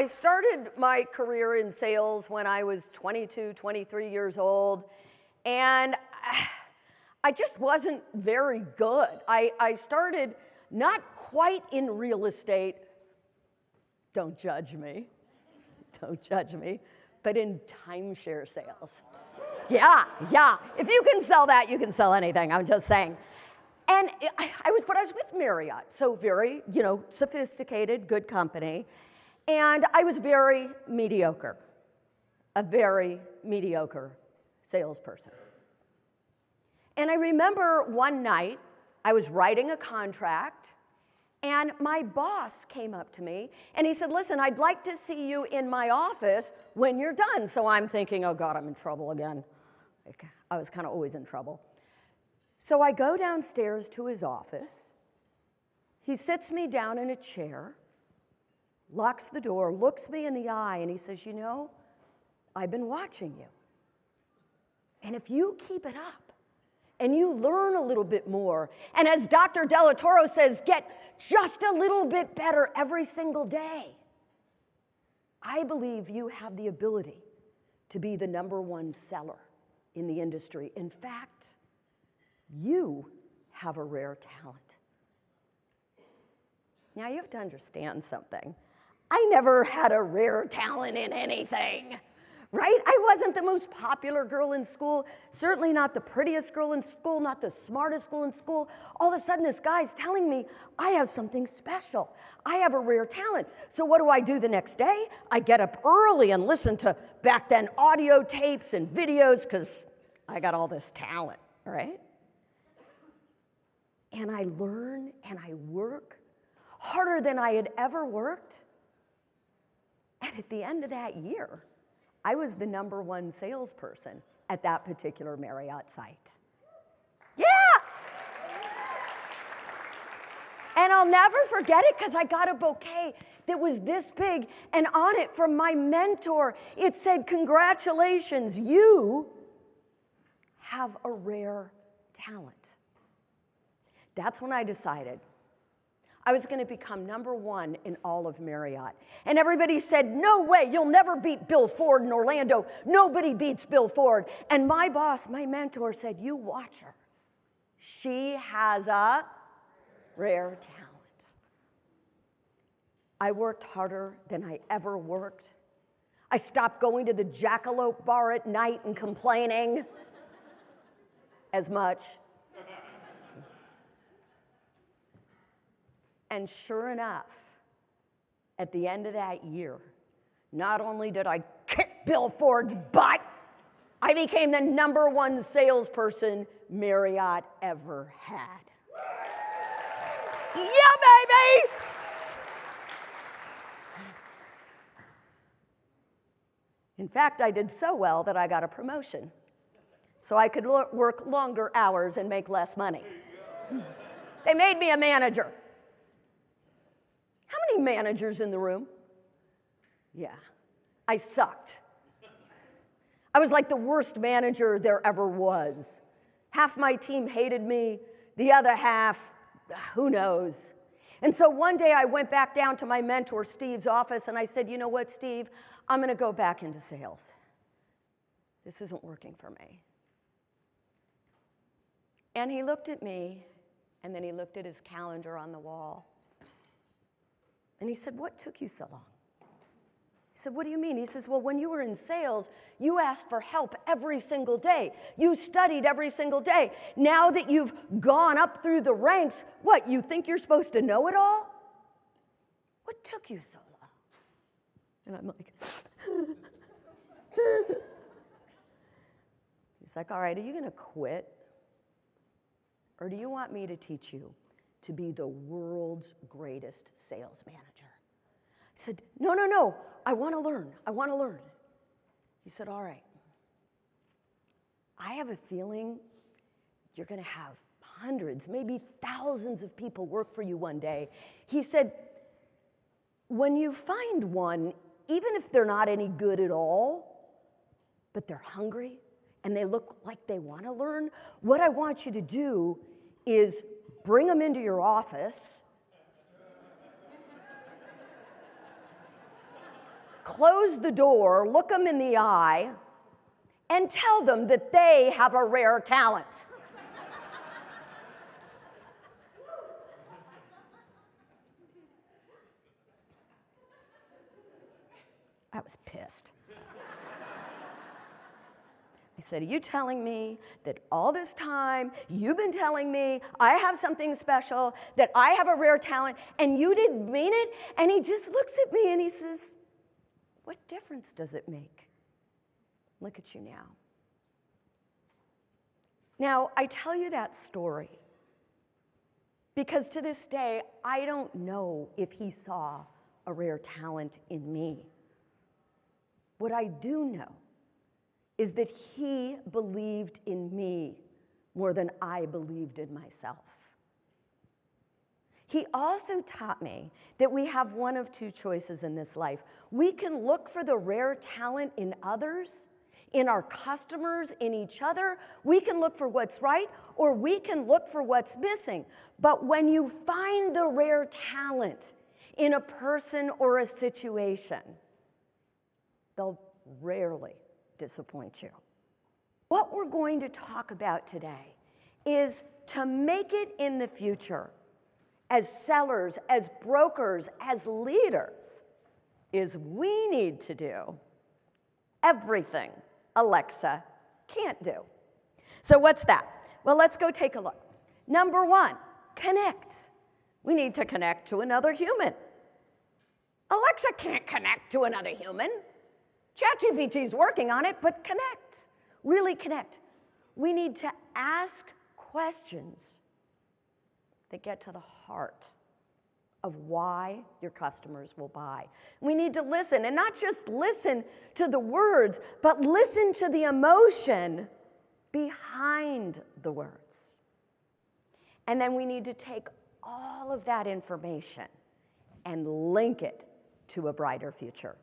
I started my career in sales when I was 22, 23 years old, and I just wasn't very good. I started not quite in real estate, don't judge me, but in timeshare sales. Yeah. If you can sell that, you can sell anything, I'm just saying. And I was with Marriott, so very, sophisticated, good company. And I was very mediocre, a very mediocre salesperson. And I remember one night, I was writing a contract, and my boss came up to me, and he said, listen, I'd like to see you in my office when you're done. So I'm thinking, oh God, I'm in trouble again. I was kind of always in trouble. So I go downstairs to his office. He sits me down in a chair, locks the door, looks me in the eye, and he says, I've been watching you. And if you keep it up and you learn a little bit more, and as Dr. Della Toro says, get just a little bit better every single day, I believe you have the ability to be the #1 seller in the industry. In fact, you have a rare talent. Now you have to understand something. I never had a rare talent in anything, right? I wasn't the most popular girl in school, certainly not the prettiest girl in school, not the smartest girl in school. All of a sudden this guy's telling me I have something special. I have a rare talent. So what do the next day? I get up early and listen to, back then, audio tapes and videos because I got all this talent, right? And I learn and I work harder than I had ever worked. And at the end of that year, I was the #1 salesperson at that particular Marriott site. Yeah! And I'll never forget it because I got a bouquet that was this big, and on it from my mentor, it said, congratulations, you have a rare talent. That's when I decided I was going to become #1 in all of Marriott. And everybody said, no way, you'll never beat Bill Ford in Orlando. Nobody beats Bill Ford. And my boss, my mentor, said, you watch her. She has a rare talent. I worked harder than I ever worked. I stopped going to the Jackalope bar at night and complaining as much. And sure enough, at the end of that year, not only did I kick Bill Ford's butt, I became the #1 salesperson Marriott ever had. Yeah, baby! In fact, I did so well that I got a promotion, so I could work longer hours and make less money. They made me a manager. How many managers in the room? Yeah, I sucked. I was like the worst manager there ever was. Half my team hated me, the other half, who knows. And so one day I went back down to my mentor, Steve's office, and I said, you know what, Steve? I'm going to go back into sales. This isn't working for me. And he looked at me, and then he looked at his calendar on the wall. And he said, what took you so long? I said, what do you mean? He says, well, when you were in sales, you asked for help every single day. You studied every single day. Now that you've gone up through the ranks, what, you think you're supposed to know it all? What took you so long? And I'm like, he's like, all right, are you going to quit? Or do you want me to teach you to be the world's greatest sales manager? I said, no, I want to learn. He said, all right. I have a feeling you're going to have hundreds, maybe thousands of people work for you one day. He said, when you find one, even if they're not any good at all, but they're hungry and they look like they want to learn, what I want you to do is bring them into your office close the door, look them in the eye, and tell them that they have a rare talent. I was pissed. I said, are you telling me that all this time you've been telling me I have something special, that I have a rare talent, and you didn't mean it? And he just looks at me and he says, what difference does it make? Look at you now. Now, I tell you that story because to this day, I don't know if he saw a rare talent in me. What I do know is that he believed in me more than I believed in myself. He also taught me that we have one of two choices in this life. We can look for the rare talent in others, in our customers, in each other. We can look for what's right, or we can look for what's missing. But when you find the rare talent in a person or a situation, they'll rarely disappoint you. What we're going to talk about today is to make it in the future as sellers, as brokers, as leaders, is we need to do everything Alexa can't do. So what's that? Well, let's go take a look. Number one, connect. We need to connect to another human. Alexa can't connect to another human. ChatGPT is working on it, but connect. Really connect. We need to ask questions that get to the heart of why your customers will buy. We need to listen, and not just listen to the words, but listen to the emotion behind the words. And then we need to take all of that information and link it to a brighter future.